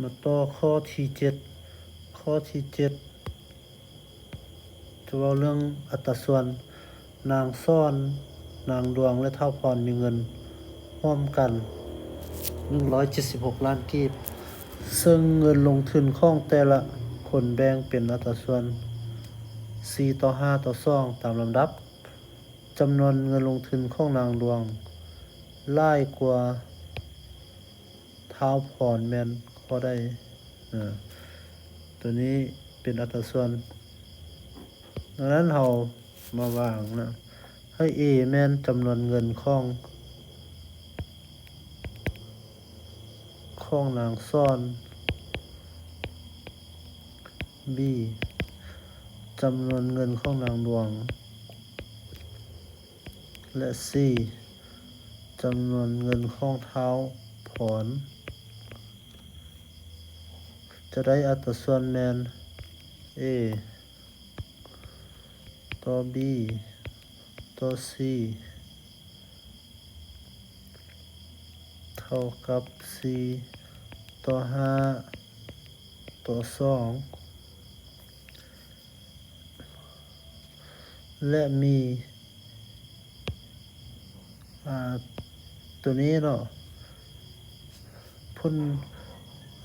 มาต่อข้อที่7ข้อที่7จะเว้าเรื่องอัตราส่วนนางซ่อนนางดวงและเท่าพรมีเงินร่วมกัน176ล้านกีบซึ่งเงินลงทุนของแต่ละคนแบ่งเป็นอัตราส่วน4:5:2ตามลำดับจำนวนเงินลงทุนของนางดวงหลายกว่าท้าวพรแม่นข้อใดตัวนี้เป็นอัตราส่วนดังนั้นเรามาวางนะให้ A แม่นจำนวนเงินของนางซ่อน B จำนวนเงินของนางดวงและ C จำนวนเงินของท้าวพรจะได้อัตราส่วนแม่น A ต่อ B ต่อ C เท่ากับ 4:5:2 และมีตัวนี้เนาะ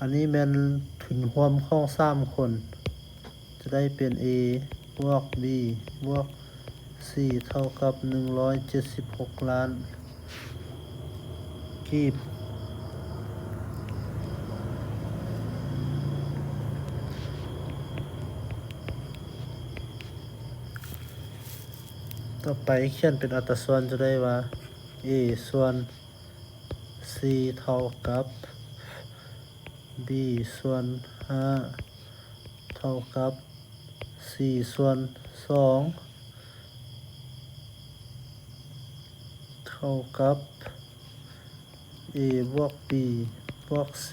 อันนี้แม่นทุนรวมของ3คนจะได้เป็น A บวก B บวก C เท่ากับ176ล้านกีบต่อไปเขียนเป็นอัตราส่วนจะได้ว่า A ส่วน C เท่ากับ B ส่วน5เท่ากับ C ส่วน2เท่ากับ A บวก B บวก C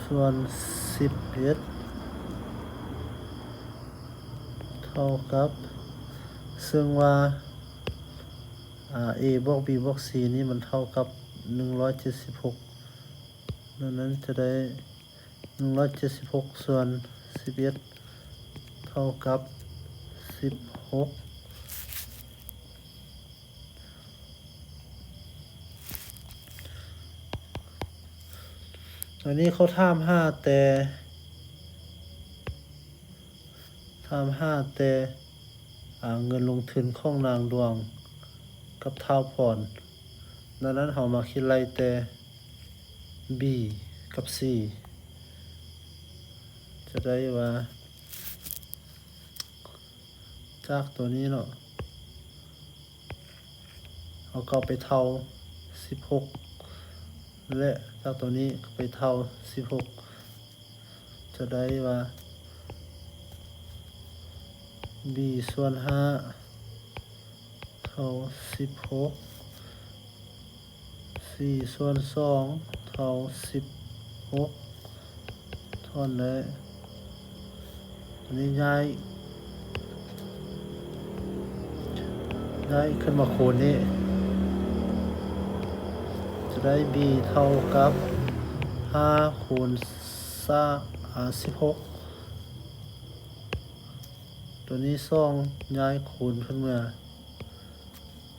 ส่วน11เท่ากับซึ่งว่า A บวก B บวก C นี่มันเท่ากับ176ดังนั้นจะได้176ส่วน11เท่ากับ16อันนี้เขาถามหาแต่เงินลงทุนของนางดวงกับท้าวพรดังนั้นเรามาคิดไล่แต่ B กับ C จะได้ว่าจากตัวนี้เนาะเอาก็ไปเท่า16และจากตัวนี้ก็ไปเท่า16จะได้ว่า B ส่วน5เท่า16 C ส่วน2เท่า16ทอนได้อันนี้ย้ายขึ้นมาคูณนี้จะได้ B เท่ากับ5คูณ16ตัวนี้2ย้ายคูณขึ้นมา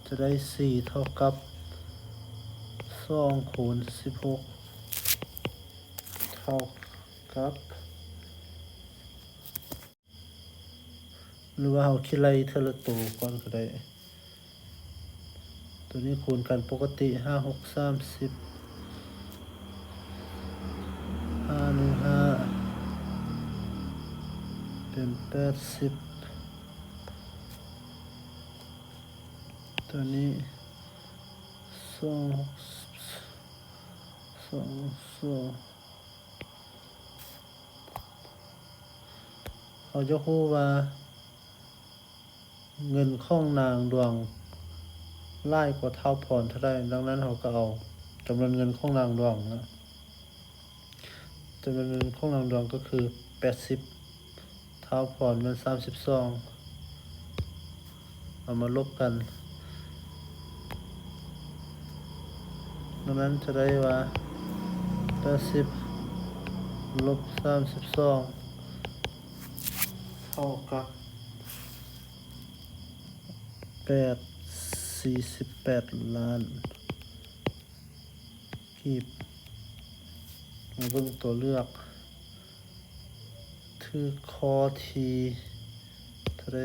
จะได้4เท่ากับ2คูณ16เท่ากับหรือว่าเราคิดไล่เทละตัวก่อนก็ได้ตัวนี้คูณกันปกติ5 6 30 5 1 5เป็น80ตัวนี้2เขาจะพูดว่าเงินของนางดวงหลายกว่าท้าวพรเท่าใดดังนั้นเขาก็เอาจำนวนเงินของนางดวงนะจำนวนเงินของนางดวงก็คือ80ท้าวพรมัน32เอามาลบกัน ดังนั้นจะได้ว่า80ลบ32เท่ากับ48ล้านกีบมาเบิ่งตัวเลือกคือข้อที่เท่าใด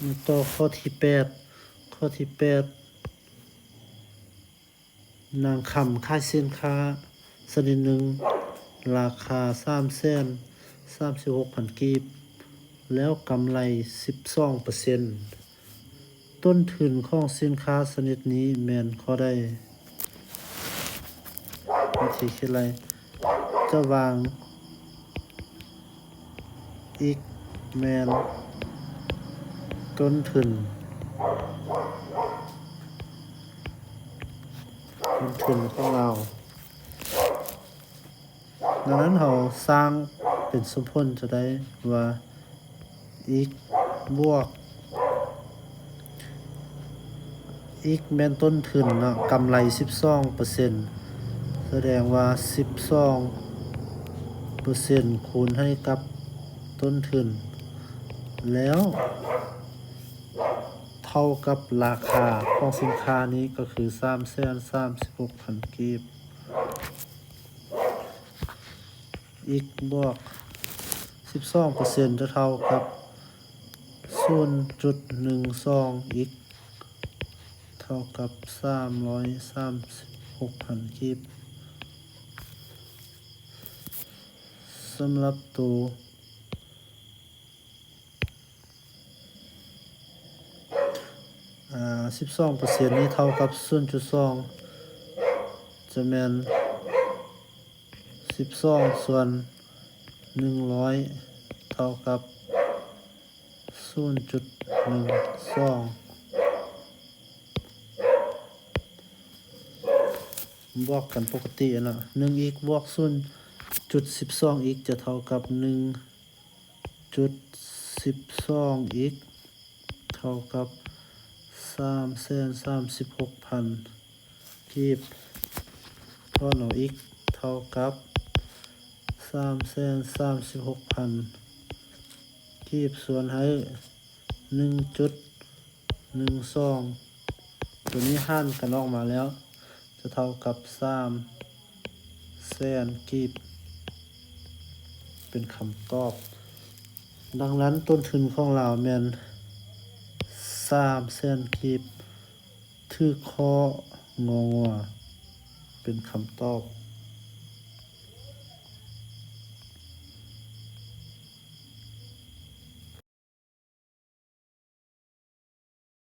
มีต่อข้อที่8ข้อที่8นางคำค่ายสินค้าชนิดหนึ่งราคา 336,000 กีบแล้วกำไร 12% ต้นทุนของสินค้าชนิดนี้แม่นข้อใดวิธีคิดไรจะวางอีกแม่นต้นทุนของเราดังนั้นเราสร้างเป็นสมพลจะได้ว่าอีกบวกอีกแม่นต้นทุนเนาะกำไร 12% แสดงว่า 12% คูณให้กับต้นทุนแล้วเท่ากับราคาของสินค้านี้ก็คือ 336,000 กีบอีกบวก 12% จะเท่ากับ 0.12 อีกเท่ากับ 336,000 กีบสำหรับตัว12% นี้เท่ากับ 0.2 จะแม่น12ส่วน100เท่ากับ 0.12 บวกกันปกติเนาะ1อีกบวก 0.12 อีกจะเท่ากับ 1.12 อีกเท่ากับ 336,000 กีบพอเอาอีกเท่ากับ 336,000 กีบส่วนให้ 1.12 ตัวนี้หารกันออกมาแล้วจะเท่ากับ300,000 กีบเป็นคำตอบดังนั้นต้นทุนของเราแม่น300,000 กีบถือข้ององัวเป็นคำตอบ